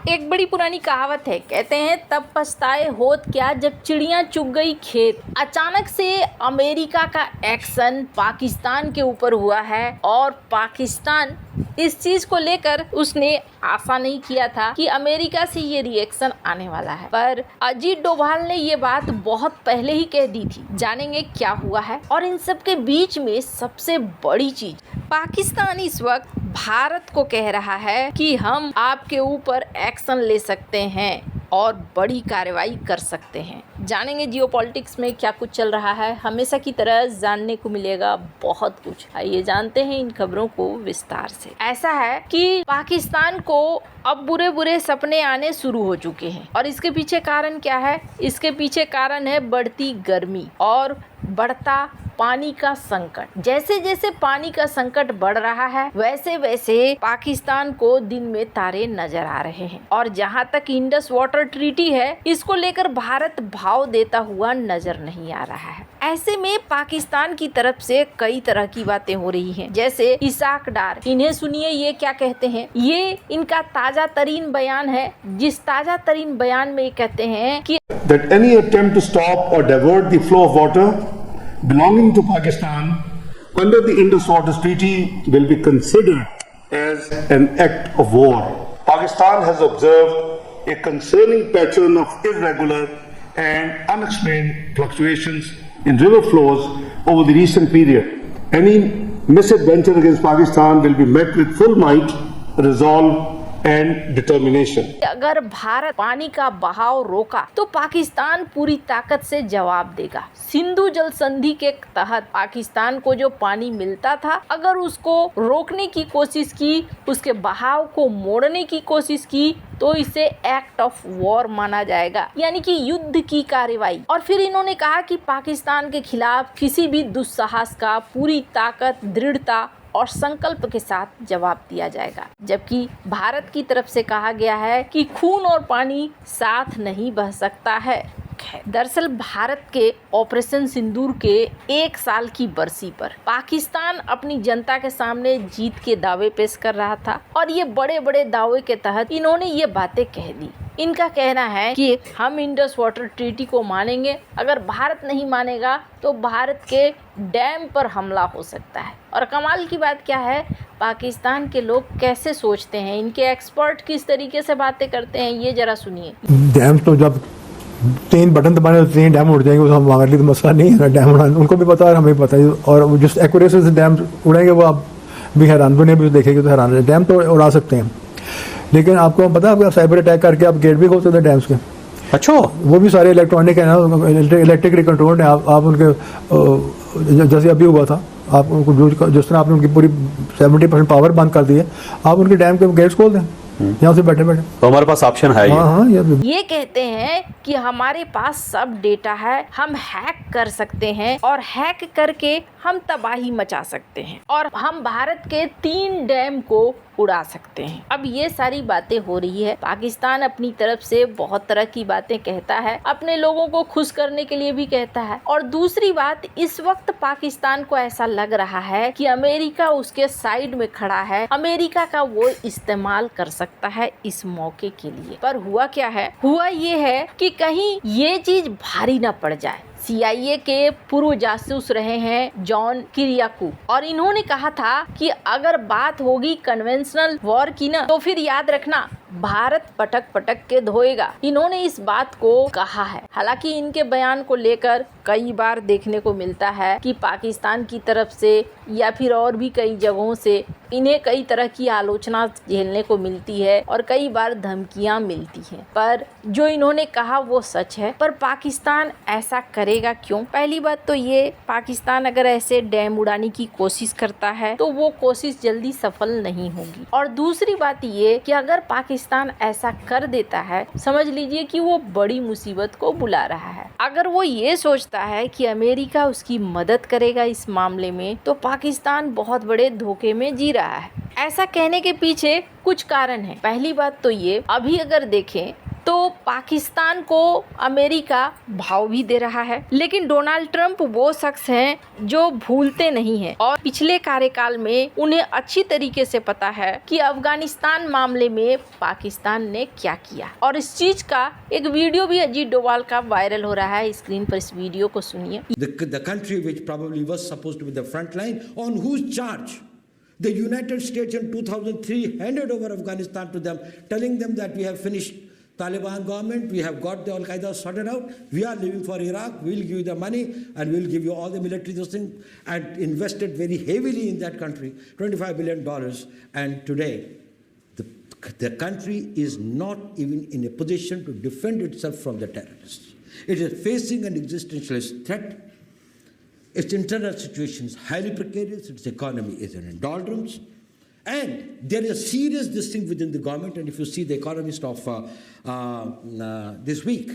एक बड़ी पुरानी कहावत है, कहते हैं तब पछताए होत क्या जब चिड़िया चुग गई खेत। अचानक से अमेरिका का एक्शन पाकिस्तान के ऊपर हुआ है और पाकिस्तान इस चीज को लेकर उसने आशा नहीं किया था कि अमेरिका से ये रिएक्शन आने वाला है, पर अजीत डोभाल ने ये बात बहुत पहले ही कह दी थी। जानेंगे क्या हुआ है। और इन सब के बीच में सबसे बड़ी चीज, पाकिस्तान इस वक्त भारत को कह रहा है कि हम आपके ऊपर एक्शन ले सकते हैं और बड़ी कार्रवाई कर सकते हैं। जानेंगे जियोपॉलिटिक्स में क्या कुछ चल रहा है। हमेशा की तरह जानने को मिलेगा बहुत कुछ। आइए जानते हैं इन खबरों को विस्तार से। ऐसा है कि पाकिस्तान को अब बुरे बुरे सपने आने शुरू हो चुके हैं और इसके पीछे कारण क्या है? इसके पीछे कारण है बढ़ती गर्मी और बढ़ता पानी का संकट। जैसे जैसे पानी का संकट बढ़ रहा है वैसे वैसे पाकिस्तान को दिन में तारे नजर आ रहे हैं। और जहां तक इंडस वाटर ट्रीटी है, इसको लेकर भारत भाव देता हुआ नजर नहीं आ रहा है। ऐसे में पाकिस्तान की तरफ से कई तरह की बातें हो रही हैं, जैसे इसाक डार। इन्हें सुनिए ये क्या कहते हैं। ये इनका ताजा तरीन बयान है, जिस ताजा तरीन बयान में ये कहते हैं कि that any attempt to stop or divert the flow of water belonging to Pakistan under the Indus Waters Treaty will be considered as an act of war. Pakistan has observed a concerning pattern of irregular and unexplained fluctuations in river flows over the recent period. Any misadventure against Pakistan will be met with full might, resolve and determination. अगर भारत पानी का बहाव रोका तो पाकिस्तान पूरी ताकत से जवाब देगा। सिंधु जल संधि के तहत पाकिस्तान को जो पानी मिलता था, अगर उसको रोकने की कोशिश की, उसके बहाव को मोड़ने की कोशिश की, तो इसे एक्ट ऑफ वॉर माना जाएगा, यानी कि युद्ध की कार्रवाई। और फिर इन्होंने कहा कि पाकिस्तान के खिलाफ किसी भी दुस्साहस का पूरी ताकत, दृढ़ता और संकल्प के साथ जवाब दिया जाएगा। जबकि भारत की तरफ से कहा गया है कि खून और पानी साथ नहीं बह सकता है। दरअसल भारत के ऑपरेशन सिंदूर के 1 साल की बरसी पर पाकिस्तान अपनी जनता के सामने जीत के दावे पेश कर रहा था और ये बड़े बड़े दावे के तहत इन्होंने ये बातें कह दी। इनका कहना है कि हम इंडस वाटर ट्रीटी को मानेंगे, अगर भारत नहीं मानेगा तो भारत के डैम पर हमला हो सकता है। और कमाल की बात क्या है, पाकिस्तान के लोग कैसे सोचते हैं, इनके एक्सपर्ट किस तरीके से बातें करते हैं, ये जरा सुनिए। डैम तो जब 3 बटन दबाने तो 3 डैम उड़ जाएंगे, तो हमारे लिए तो मसला नहीं है डैम उड़ाना। उनको भी पता है, हमें भी पता है। और जिस एक्यूरेसी से डैम उड़ेंगे वो आप भी हैरान, दुनिया भी देखेगी तो हैरान है। डैम तो उड़ा सकते हैं, लेकिन आपको पता है आप साइबर अटैक करके आप गेट भी खोल सकते हैं डैम्स के। अच्छा, वो भी सारे इलेक्ट्रॉनिक है ना, इलेक्ट्रिकली कंट्रोल्ड है। आप उनके जैसे अभी हुआ था, आप उनको जिस तरह आपने उनकी पूरी 70% पावर बंद कर दी है, आप उनके डैम के गेट्स खोल दें यहाँ से बैठे बैठे। तो हमारे पास ऑप्शन है। ये कहते हैं कि हमारे पास सब डेटा है, हम हैक कर सकते हैं और हैक करके हम तबाही मचा सकते हैं और हम भारत के 3 डैम को उड़ा सकते हैं। अब ये सारी बातें हो रही है। पाकिस्तान अपनी तरफ से बहुत तरह की बातें कहता है, अपने लोगों को खुश करने के लिए भी कहता है। और दूसरी बात, इस वक्त पाकिस्तान को ऐसा लग रहा है कि अमेरिका उसके साइड में खड़ा है, अमेरिका का वो इस्तेमाल कर सकता है इस मौके के लिए। पर हुआ क्या है? हुआ ये है कि कहीं ये चीज भारी न पड़ जाए। CIA के पूर्व जासूस रहे हैं जॉन किरियाकू, और इन्होंने कहा था कि अगर बात होगी कन्वेंशनल वॉर की ना, तो फिर याद रखना भारत पटक पटक के धोएगा। इन्होंने इस बात को कहा है। हालांकि इनके बयान को लेकर कई बार देखने को मिलता है कि पाकिस्तान की तरफ से या फिर और भी कई जगहों से इन्हें कई तरह की आलोचना झेलने को मिलती है और कई बार धमकियां मिलती हैं। पर जो इन्होंने कहा वो सच है। पर पाकिस्तान ऐसा करेगा क्यों? पहली बात तो ये, पाकिस्तान अगर ऐसे डैम उड़ाने की कोशिश करता है तो वो कोशिश जल्दी सफल नहीं होगी। और दूसरी बात ये कि अगर पाकिस्तान ऐसा कर देता है, समझ लीजिए कि वो बड़ी मुसीबत को बुला रहा है। अगर वो ये सोचता है कि अमेरिका उसकी मदद करेगा इस मामले में, तो पाकिस्तान बहुत बड़े धोखे में जी रहा है। ऐसा कहने के पीछे कुछ कारण है। पहली बात तो ये, अभी अगर देखें तो पाकिस्तान को अमेरिका भाव भी दे रहा है। लेकिन डोनाल्ड ट्रंप वो शख्स हैं जो भूलते नहीं हैं और पिछले कार्यकाल में उन्हें अच्छी तरीके से पता है कि अफगानिस्तान मामले में पाकिस्तान ने क्या किया। और इस चीज का एक वीडियो भी अजीत डोभाल का वायरल हो रहा है, स्क्रीन पर इस वीडियो को सुनिए। The country which probably was supposed to be the front line, on whose charge the United States in 2003 handed over Afghanistan to them, telling them that we have finished Taliban government, we have got the Al-Qaeda sorted out, we are leaving for Iraq, we will give you the money and we will give you all the military things, and invested very heavily in that country, $25 billion. And today, the country is not even in a position to defend itself from the terrorists. It is facing an existential threat. Its internal situation is highly precarious, its economy is in doldrums, and there is a serious distinction within the government. And if you see the Economist of this week,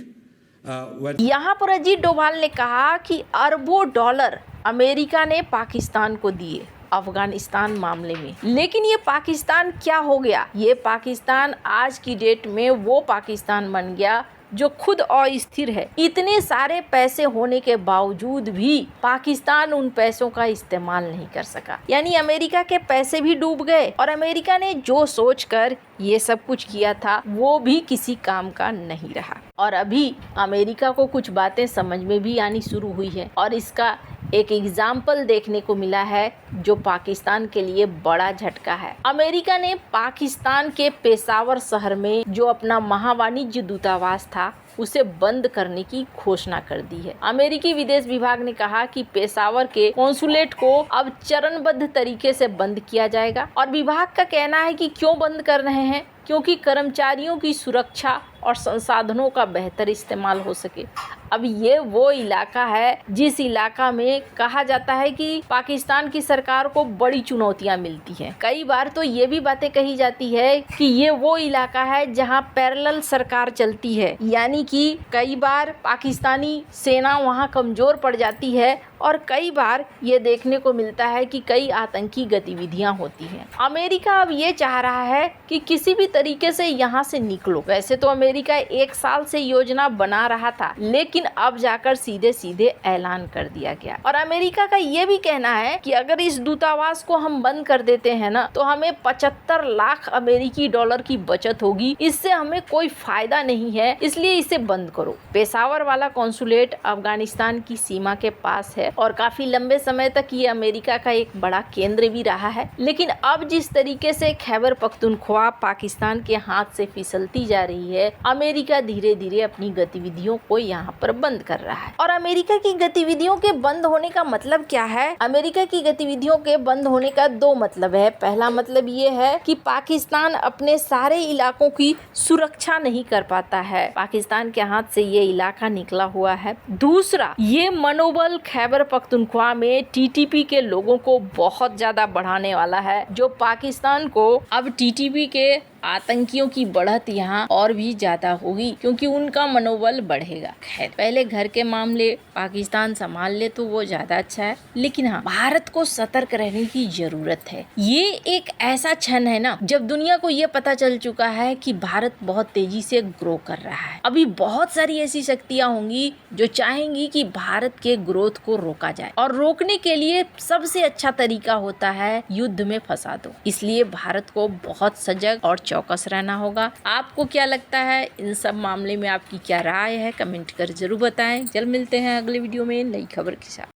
यहाँ पर अजीत डोभाल ने कहा कि अरबों dollar America ने पाकिस्तान को दिए अफगानिस्तान मामले में, लेकिन ये पाकिस्तान क्या हो गया? ये पाकिस्तान आज की डेट में वो पाकिस्तान बन गया जो खुद अस्थिर है। इतने सारे पैसे होने के बावजूद भी पाकिस्तान उन पैसों का इस्तेमाल नहीं कर सका, यानी अमेरिका के पैसे भी डूब गए और अमेरिका ने जो सोचकर ये सब कुछ किया था वो भी किसी काम का नहीं रहा। और अभी अमेरिका को कुछ बातें समझ में भी आनी शुरू हुई है और इसका एक एग्जाम्पल देखने को मिला है जो पाकिस्तान के लिए बड़ा झटका है। अमेरिका ने पाकिस्तान के पेशावर शहर में जो अपना महावाणिज्य दूतावास था उसे बंद करने की घोषणा कर दी है। अमेरिकी विदेश विभाग ने कहा कि पेशावर के कॉन्सुलेट को अब चरणबद्ध तरीके से बंद किया जाएगा और विभाग का कहना है कि क्यों बंद कर रहे हैं, क्योंकि कर्मचारियों की सुरक्षा और संसाधनों का बेहतर इस्तेमाल हो सके। अब ये वो इलाका है जिस इलाका में कहा जाता है कि पाकिस्तान की सरकार को बड़ी चुनौतियां मिलती हैं। कई बार तो ये भी बातें कही जाती है कि ये वो इलाका है जहां पैरेलल सरकार चलती है, यानी कि कई बार पाकिस्तानी सेना वहां कमजोर पड़ जाती है और कई बार ये देखने को मिलता है कि कई आतंकी गतिविधियां होती हैं। अमेरिका अब ये चाह रहा है कि किसी भी तरीके से यहाँ से निकलो। वैसे तो अमेरिका 1 साल से योजना बना रहा था, लेकिन अब जाकर सीधे सीधे ऐलान कर दिया गया। और अमेरिका का ये भी कहना है कि अगर इस दूतावास को हम बंद कर देते हैं ना तो हमें 75 लाख अमेरिकी डॉलर की बचत होगी, इससे हमें कोई फायदा नहीं है, इसलिए इसे बंद करो। पेशावर वाला कॉन्सुलेट अफगानिस्तान की सीमा के पास है और काफी लंबे समय तक ये अमेरिका का एक बड़ा केंद्र भी रहा है। लेकिन अब जिस तरीके से खैबर पख्तूनख्वा पाकिस्तान के हाथ से फिसलती जा रही है, अमेरिका धीरे धीरे अपनी गतिविधियों को यहाँ पर बंद कर रहा है। और अमेरिका की गतिविधियों के बंद होने का मतलब क्या है? अमेरिका की गतिविधियों के बंद होने का 2 मतलब है। पहला मतलब ये है कि पाकिस्तान अपने सारे इलाकों की सुरक्षा नहीं कर पाता है, पाकिस्तान के हाथ से ये इलाका निकला हुआ है। दूसरा, ये मनोबल खैबर पख्तूनख्वा में टीटीपी के लोगों को बहुत ज्यादा बढ़ाने वाला है, जो पाकिस्तान को अब टीटीपी के आतंकियों की बढ़त यहाँ और भी ज्यादा होगी क्योंकि उनका मनोबल बढ़ेगा। खैर, पहले घर के मामले पाकिस्तान संभाल ले तो वो ज्यादा अच्छा है, लेकिन हाँ, भारत को सतर्क रहने की जरूरत है। ये एक ऐसा क्षण है ना जब दुनिया को ये पता चल चुका है कि भारत बहुत तेजी से ग्रो कर रहा है। अभी बहुत सारी ऐसी शक्तियां होंगी जो चाहेंगी कि भारत के ग्रोथ को रोका जाए, और रोकने के लिए सबसे अच्छा तरीका होता है युद्ध में फंसा दो। इसलिए भारत को बहुत सजग और चौकस रहना होगा। आपको क्या लगता है इन सब मामले में? आपकी क्या राय है? कमेंट कर जरूर बताएं। जल्द मिलते हैं अगले वीडियो में नई खबर के साथ।